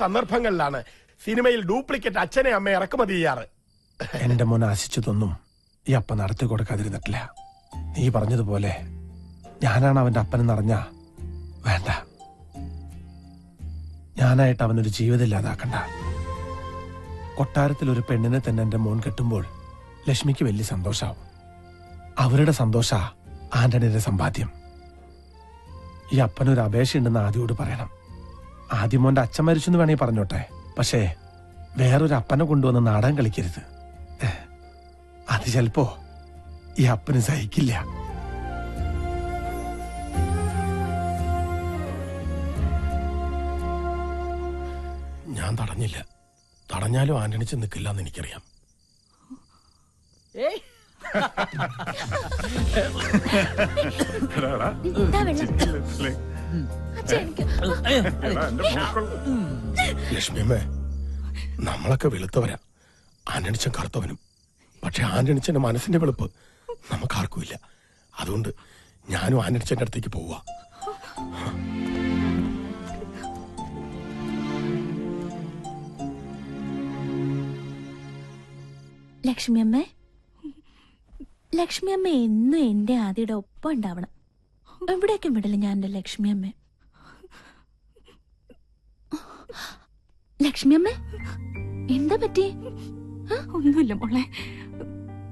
സന്ദർഭങ്ങളിലാണ് സിനിമയിൽ ഡ്യൂപ്ലിക്കേറ്റ് അച്ഛനെ അമ്മയെ ഇറക്കുമതി ചെയ്യാറ്. എന്റെ മോൻ ആശിച്ചതൊന്നും ഈ അപ്പൻ നടത്തി കൊടുക്കാതിരുന്നിട്ടില്ല. നീ പറഞ്ഞതുപോലെ ഞാനാണ് അവന്റെ അപ്പനെന്നറിഞ്ഞ വേണ്ട, ഞാനായിട്ട് അവനൊരു ജീവിതം ഇല്ലാതാക്കണ്ട. കൊട്ടാരത്തിൽ ഒരു പെണ്ണിനെ തന്നെ എന്റെ മോൻ കെട്ടുമ്പോൾ ലക്ഷ്മിക്ക് വലിയ സന്തോഷാവും. അവരുടെ സന്തോഷ ആന്റണിയുടെ സമ്പാദ്യം. ഈ അപ്പനൊരു അപേക്ഷയുണ്ടെന്ന് ആദ്യോട് പറയണം. ആദ്യം മോന്റെ അച്ഛൻ മരിച്ചെന്ന് വേണമെങ്കിൽ പറഞ്ഞോട്ടെ, പക്ഷേ വേറൊരു അപ്പനെ കൊണ്ടുവന്ന് നാടകം കളിക്കരുത്. അത് ചിലപ്പോ ഈ അപ്പന് സഹിക്കില്ല. ഞാൻ തടഞ്ഞില്ല. തടഞ്ഞാലും ആന്റണിച്ച് നിൽക്കില്ല എന്ന് എനിക്കറിയാം. ലക്ഷ്മിയമ്മേ, നമ്മളൊക്കെ വെളുത്തവരാ, ആന്റണിച്ചൻ കറുത്തവനും. പക്ഷെ ആന്റണിച്ചന്റെ മനസ്സിന്റെ വെളുപ്പ് നമുക്കാർക്കുമില്ല. അതുകൊണ്ട് ഞാനും ആന്റണിച്ചന്റെ അടുത്തേക്ക് പോവാ. ലക്ഷ്മിയമ്മേ, ലക്ഷ്മിയമ്മ എന്നും എന്റെ ആദിയുടെ ഒപ്പം ഉണ്ടാവണം. എവിടേക്കും വിടില്ല ഞാൻ എന്റെ ലക്ഷ്മിയമ്മേ. ലക്ഷ്മിയമ്മേ, എന്താ പറ്റി? ഒന്നുമില്ല മോളെ,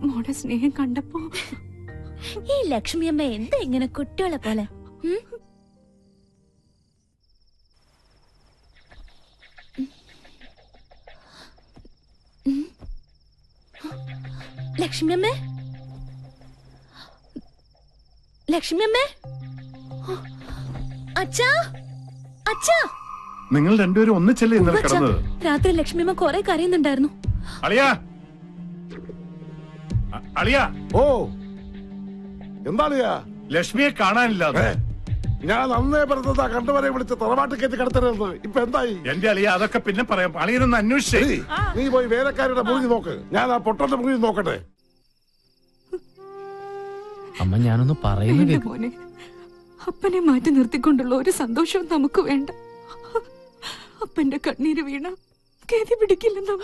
മോടെ സ്നേഹം കണ്ടപ്പോ. ഈ ലക്ഷ്മിയമ്മ എന്താ ഇങ്ങനെ കുട്ടികളെ പോലെ? ലക്ഷ്മിയമ്മേ, ലക്ഷ്മിയമ്മേ, അച്ഛാ, അച്ഛാ. നിങ്ങൾ രണ്ടുപേരും ഒന്നിച്ചല്ലേ ഇന്നലെ കിടന്നത്? രാത്രി ലക്ഷ്മിയമ്മ കുറെ കരയുന്നുണ്ടായിരുന്നു. അളിയാ, അളിയാ. ഓ, എന്താളിയാ? ലക്ഷ്മിയെ കാണാനില്ല. ഞാൻ അന്നേ പറഞ്ഞതാ കണ്ടുവരെ വിളിച്ച് തറവാട്ട് കയറ്റി കിടത്തരുതെന്ന്. ഇപ്പൊ എന്തായി? എന്റെ അളിയ, അതൊക്കെ പിന്നെ പറയാം. അളിയനൊന്ന് അന്വേഷിച്ചേ. നീ പോയി വേലക്കാരുടെ മുറി നോക്ക്, ഞാൻ ആ പൊട്ടന്റെ മുറി നോക്കട്ടെ. അമ്മ, ഞാനൊന്ന് പറയുന്നത് മോനെ, അപ്പനെ മാറ്റി നിർത്തിക്കൊണ്ടുള്ള ഒരു സന്തോഷവും നമുക്ക് വേണ്ട. അപ്പന്റെ കണ്ണീര് വീണ കേതി പിടിക്കില്ലെന്ന്.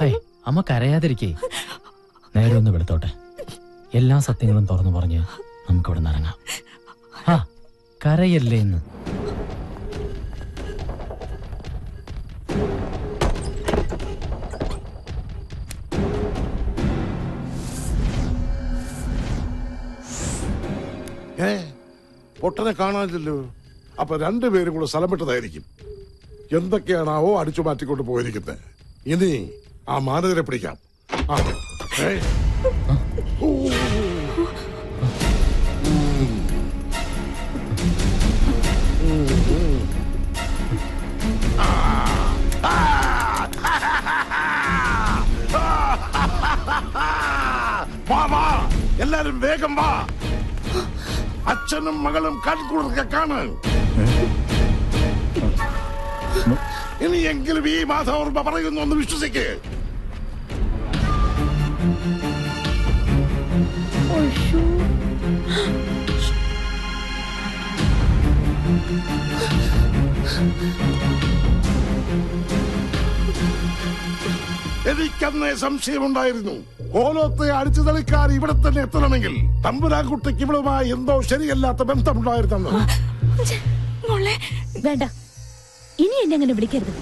അമ്മ കരയാതിരിക്കേ. നേരെ ഒന്ന് വെളുത്തോട്ടെ. എല്ലാ സത്യങ്ങളും തുറന്നു പറഞ്ഞ് നമുക്കിവിടെ നിറങ്ങാം. ആ, കരയല്ലേ എന്ന്. പൊട്ടനെ കാണാനില്ലല്ലോ. അപ്പൊ രണ്ടുപേരും കൂടെ സ്ഥലം വിട്ടതായിരിക്കും. എന്തൊക്കെയാണാവോ അടിച്ചു മാറ്റിക്കൊണ്ട് പോയിരിക്കുന്നത്. ഇനി ആ മാനവരെ പിടിക്കാം. എല്ലാരും വേഗം വാ. അച്ഛനും മകളും കൺകുളിർക്കെ കാണാൻ. ഇനിയെങ്കിലും ഈ മാധവർമ്മ പറയുന്നു ഒന്ന് വിശ്വസിക്ക്. എനിക്കന്നേ സംശയമുണ്ടായിരുന്നു. കോലത്തെ അടിച്ചു തളിക്കാർ ഇവിടെ തന്നെ എത്തണമെങ്കിൽ തമ്പുരാൻകുട്ടിക്ക് ഇവളുമായി എന്തോ ശരിയല്ലാത്ത ബന്ധമുണ്ടായിരുന്നു. വേണ്ട, ഇനി എന്നെ അങ്ങനെ വിളിക്കരുത്.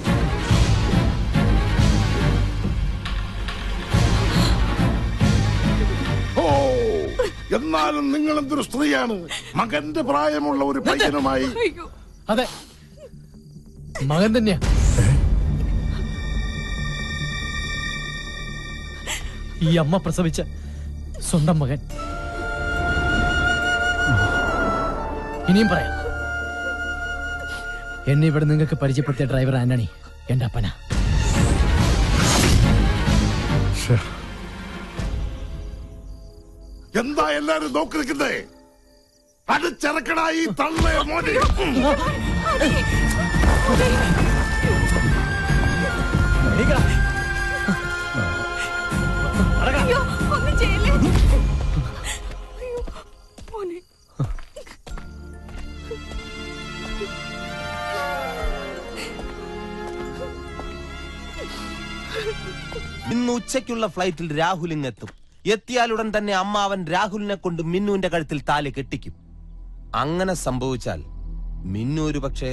ഓ, എന്നാലും നിങ്ങൾ എന്തൊരു സ്ത്രീയാണ്. മകന്റെ പ്രായമുള്ള ഒരു പയ്യനുമായി. അതെ, മകൻ തന്നെയാ. ഈ അമ്മ പ്രസവിച്ച സ്വന്തം മകൻ. ഇനിയും പറയാം, എന്നെ ഇവിടെ നിങ്ങൾക്ക് പരിചയപ്പെടുത്തിയ ഡ്രൈവർ ആന്റണി എന്റെ അപ്പനാ. എന്താ എല്ലാരും നോക്കിയിരിക്കുന്നേ? അടിച്ചിറക്കണായി തള്ളേ മോനെ. ഒന്നും ചെയ്യല്ലേ മോനെ. ഇന്ന് ഉച്ചയ്ക്കുള്ള ഫ്ലൈറ്റിൽ രാഹുൽ ഇങ്ങെത്തും. എത്തിയാലുടൻ തന്നെ അമ്മാവൻ രാഹുലിനെ കൊണ്ട് മിന്നുവിന്റെ കഴുത്തിൽ താലി കെട്ടിക്കും. അങ്ങനെ സംഭവിച്ചാൽ മിന്നു ഒരു പക്ഷേ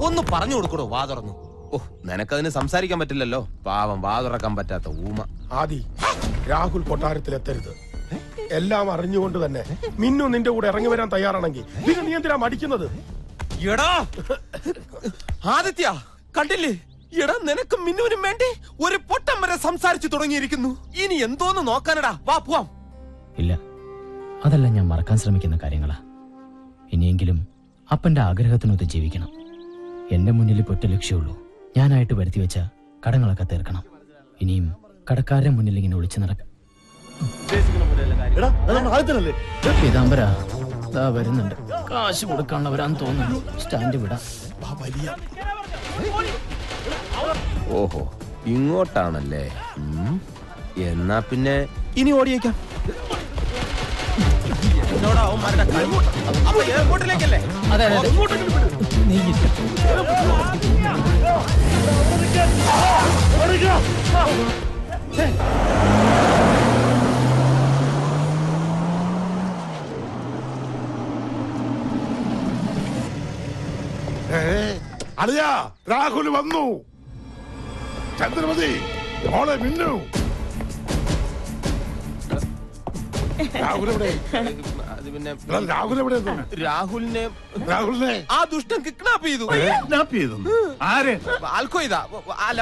ഒന്ന് പറഞ്ഞു കൊടുക്കണോ വാ തുറന്നു. ഓ, നിനക്കതിന് സംസാരിക്കാൻ പറ്റില്ലല്ലോ. പാവം വാ തുറക്കാൻ പറ്റാത്ത ഊമ. ആദി, രാഹുൽ കൊട്ടാരത്തിലെത്തരുത്. എല്ലാം അറിഞ്ഞുകൊണ്ട് തന്നെ മിന്നു നിന്റെ കൂടെ ഇറങ്ങി വരാൻ തയ്യാറാണെങ്കിൽ പിന്നെ നീ എന്തിനാ മടിക്കുന്നത്? എടാ ആദിത്യ, കണ്ടില്ലേ? എടാ, നിനക്ക് മിന്നുവിനും വേണ്ടി ഒരു പൊട്ടം വരെ സംസാരിച്ചു തുടങ്ങിയിരിക്കുന്നു. ഇനി എന്തോന്ന് നോക്കാനടാ, വാ പോവാം. ഇല്ല, അതെല്ലാം ഞാൻ മറക്കാൻ ശ്രമിക്കുന്ന കാര്യങ്ങളാ. ഇനിയെങ്കിലും അപ്പന്റെ ആഗ്രഹത്തിനൊത്ത് ജീവിക്കണം. എന്റെ മുന്നിൽ ഒറ്റ ലക്ഷ്യമുള്ളൂ, ഞാനായിട്ട് വരുത്തി വെച്ച കടങ്ങളൊക്കെ തീർക്കണം. ഇനിയും കടക്കാരുടെ മുന്നിൽ ഇങ്ങനെ ഒളിച്ചു നടക്കും. പീതാംബര ദാ വരുന്നുണ്ട്. കാശ് കൊടുക്കാനുള്ളവരാന്ന് തോന്നുന്നു. സ്റ്റാൻഡ് വിടാം. ഓഹോ, ഇങ്ങോട്ടാണല്ലേ? എന്നാ പിന്നെ ഇനി ഓടിയേക്കാം. എയർപോർട്ടിലേക്കല്ലേ? അതെ അതെ അതെ. നീങ്ങില്ല. അളിയാ, രാഹുൽ വന്നു. ചന്ദ്രമതി, മോളെ മിന്നു. രാഹുൽ എവിടെ? അത് പിന്നെ രാഹുൽ എവിടെ? രാഹുലിനെ ആ ദുഷ്ടൻ കിഡ്നാപ്പ് ചെയ്തു. ആര്? ആൽക്കോ ഇതാ. അല്ല,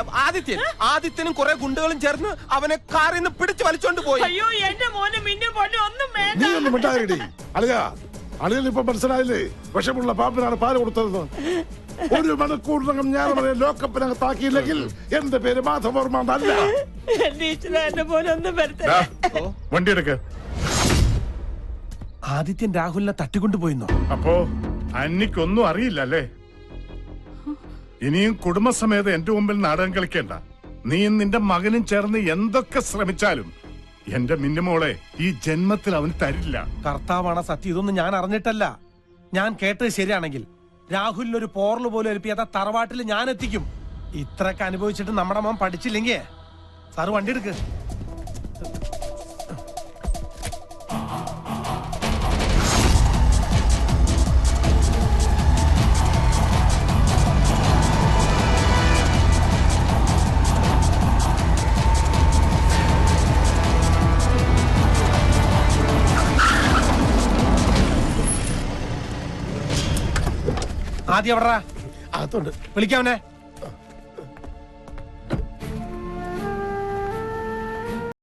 ആദിത്യനും കുറെ ഗുണ്ടകളും ചേർന്ന് അവനെ കാറിൽ നിന്ന് പിടിച്ചു വലിച്ചോണ്ട് പോയി. അയ്യോ, എന്റെ മോനെ മിന്നു പൊന്നു ഒന്നും വേണ്ട. നീ ഒന്നും മിണ്ടായിടി. അളിയാ, അളിയൻ ഇപ്പൊ മനസ്സിലായില്ലേ വിഷമുള്ള പാമ്പിനാണ് പാല് കൊടുത്തതെന്ന്? 1 മണിക്കൂറിനകം ഞാൻ അവരെ ലോക്കപ്പിനകത്താക്കിയില്ലെങ്കിൽ എന്റെ പേര് മാധവർമ്മ അല്ല. എന്റെ മോനെ ഒന്നും വരട്ടെ. വണ്ടി എടുക്ക. ആദിത്യൻ രാഹുലിനെ തട്ടിക്കൊണ്ടുപോയിന്നോ? അപ്പോ അന്നിക്കൊന്നും അറിയില്ല അല്ലേ? ഇനിയും കുടുംബസമേതം എന്റെ മുമ്പിൽ നാടകം കളിക്കേണ്ട. നീയും നിന്റെ മകനും ചേർന്ന് എന്തൊക്കെ ശ്രമിച്ചാലും എന്റെ മിന്നുമോളെ ഈ ജന്മത്തിൽ അവന് തരില്ല. കർത്താവാണ് സത്യം. ഇതൊന്നും ഞാൻ അറിഞ്ഞിട്ടല്ല. ഞാൻ കേട്ടത് ശരിയാണെങ്കിൽ രാഹുലിന് ഒരു പോറല് പോലും ഏൽപ്പിയാത്ത തറവാട്ടിൽ ഞാൻ എത്തിക്കും. ഇത്രയൊക്കെ അനുഭവിച്ചിട്ട് നമ്മുടെ മോൻ പഠിച്ചില്ലെങ്കിൽ സാറ് വണ്ടി എടുക്ക്. ആദ്യം എവിടാ? അകത്തുണ്ട്. വിളിക്കാവനെ.